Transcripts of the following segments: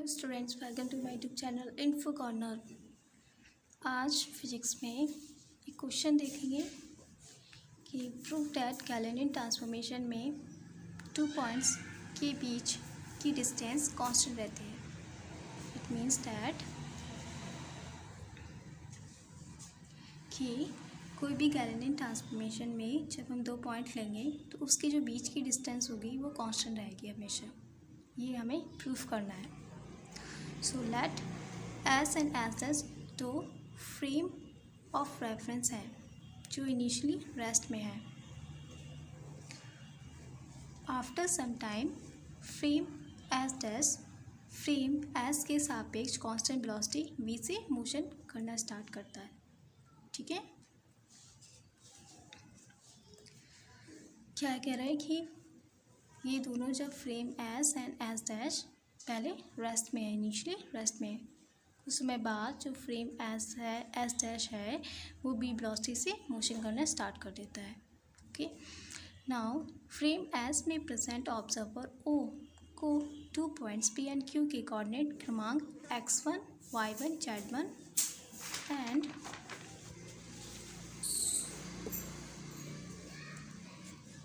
Hello students, welcome to my YouTube channel info corner. आज physics में एक question देखेंगे कि प्रूव दैट गैलेनियन ट्रांसफॉर्मेशन में 2 पॉइंट्स के बीच की डिस्टेंस कांस्टेंट रहती है। इट मीन्स दैट कि कोई भी गैलेनियन ट्रांसफॉर्मेशन में जब हम 2 पॉइंट लेंगे तो उसके जो बीच की डिस्टेंस होगी वो कांस्टेंट रहेगी हमेशा। ये हमें प्रूफ करना है। So let S and S S दो फ्रेम ऑफ रेफरेंस है जो इनिशियली रेस्ट में है। After some time frame S dash frame S के सापेक्ष कांस्टेंट वेलोसिटी v से मोशन करना स्टार्ट करता है। ठीक है, क्या कह रहा है कि ये दोनों जब frame S and S dash पहले रेस्ट में है, इनिशियली रेस्ट में है, उस समय बाद जो फ्रेम एस है एस डैश है वो बी वेलोसिटी से मोशन करना स्टार्ट कर देता है। ओके, नाउ फ्रेम एस में प्रेजेंट ऑब्जर्वर ओ को 2 पॉइंट्स पी एंड क्यू के कोऑर्डिनेट क्रमांक x1, y1, z1 and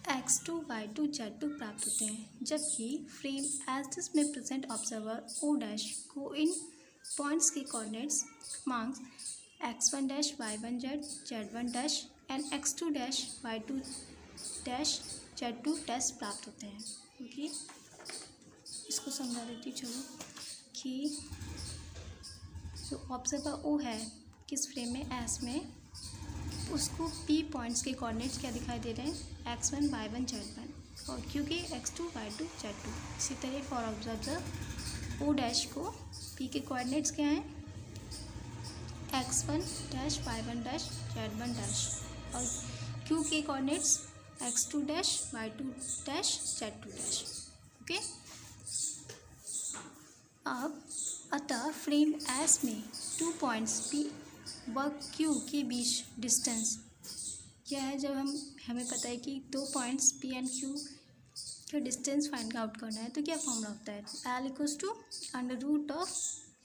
x2, y2, z2 प्राप्त होते हैं, जबकि फ्रेम एस में प्रेजेंट ऑब्जर्वर ओ डैश को इन पॉइंट्स के कोऑर्डिनेट्स क्रमांक x1 dash, y1 dash, z1 dash and x2 dash, y2 dash, z2 dash प्राप्त होते हैं। ओके, इसको समझा देती चलो कि जो ऑब्जर्वर ओ है किस फ्रेम में एस में, उसको पी पॉइंट्स के कोऑर्डिनेट्स क्या दिखाई दे रहे हैं x1, y1, z1 और क्योंकि x2, y2, z2। इसी तरह फॉर ऑब्जर्वर ओ डैश को पी के कोऑर्डिनेट्स क्या हैं x1 dash, y1 dash, z1 dash और क्यू के coordinates x2 dash, y2 dash, z2 dash. Okay, अब अतः फ्रेम एस में 2 पॉइंट्स पी व क्यू के बीच डिस्टेंस क्या है। जब हमें पता है कि 2 पॉइंट्स पी एंड क्यू का डिस्टेंस फाइंड आउट करना है तो क्या फॉर्मूला होता है L equals to under root of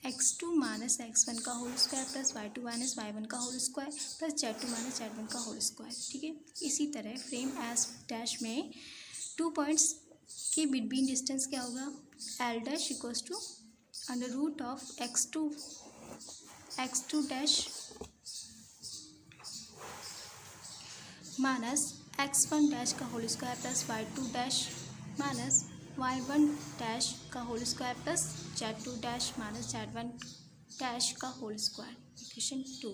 x2 minus x1 का whole square plus y2 minus y1 का whole square plus z2 minus z1 का होल स्क्वायर। ठीक है, इसी तरह फ्रेम एस डैश में 2 पॉइंट्स के बिटवीन डिस्टेंस क्या होगा L dash equals to under root of x2 dash minus x1 dash का whole square plus y2 dash minus y1 dash का whole square plus z2 dash minus z1 dash का whole square. Equation 2।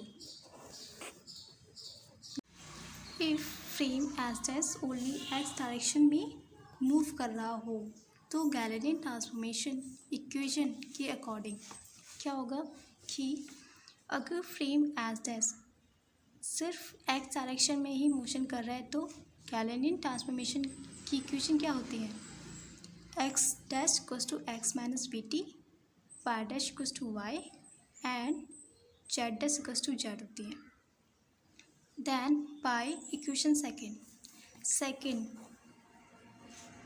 If frame S dash only X direction में move कर रहा हो तो Galilean transformation equation के according क्या होगा कि अगर फ्रेम एस डैश सिर्फ एक्स डायरेक्शन में ही मोशन कर रहा है तो गैलेनियन ट्रांसफॉर्मेशन की इक्वेशन क्या होती है X dash equals to X minus V T, Y dash equals to Y and Z dash equals to Z होती है। देन बाय इक्वेशन सेकेंड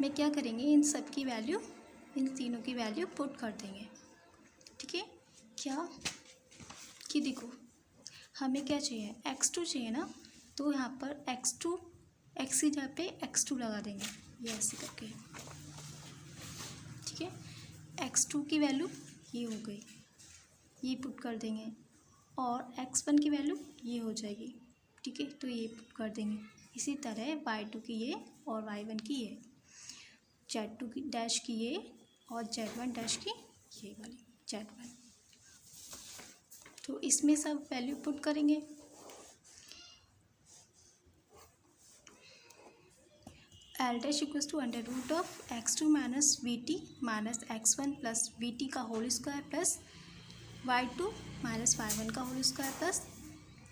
में क्या करेंगे, इन सब की वैल्यू, इन तीनों की वैल्यू पुट कर देंगे। ठीक है, क्या कि देखो हमें क्या चाहिए x2 चाहिए ना, तो यहाँ पर x2 x की जगह पे x2 लगा देंगे ये ऐसे करके। ठीक है, x2 की वैल्यू ये हो गई, ये पुट कर देंगे और x1 की वैल्यू ये हो जाएगी। ठीक है, तो ये पुट कर देंगे। इसी तरह y2 की ये और y1 की ये, z2 की डैश की ये और z1 डैश की ये वाली z1। तो इसमें सब वैल्यू पुट करेंगे। L dash equals to under root of x2 minus V T minus x1 plus V T का whole square plus y2 minus y1 का whole square plus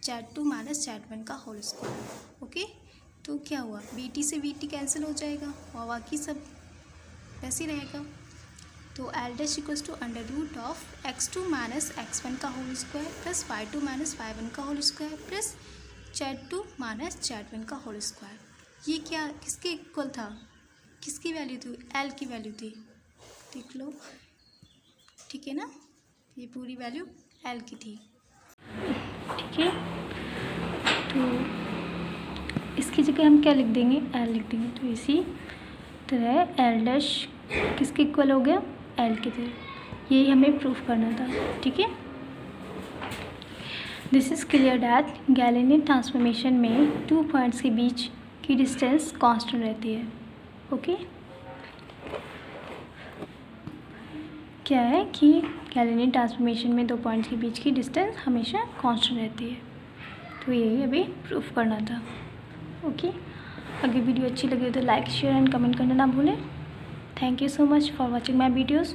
z2 minus z1 का whole square. Okay, तो क्या हुआ V T से V T cancel हो जाएगा और बाकी सब वैसे ही रहेगा। तो L dash equals to under root of x2 minus x1 का whole square plus y2 minus y1 का whole square plus z2 minus z1 का होल स्क्वायर। ये क्या किसके इक्वल था, किसकी वैल्यू थी, एल की वैल्यू थी। देख लो ठीक है ना, ये पूरी वैल्यू एल की थी। ठीक है, तो इसकी जगह हम क्या लिख देंगे, एल लिख देंगे। तो इसी तरह एल डैश किसके इक्वल हो गया, एल की तरह। यही हमें प्रूफ करना था। ठीक है, this is clear that Galilean transformation में 2 पॉइंट्स के बीच की डिस्टेंस कांस्टेंट रहती है। ओके, क्या है कि गैलेनियन ट्रांसफॉर्मेशन में 2 पॉइंट्स के बीच की डिस्टेंस हमेशा कांस्टेंट रहती है। तो यही अभी प्रूफ करना था। ओके, अगर वीडियो अच्छी लगे तो लाइक शेयर एंड कमेंट करना ना भूलें। Thank you so much for watching my videos.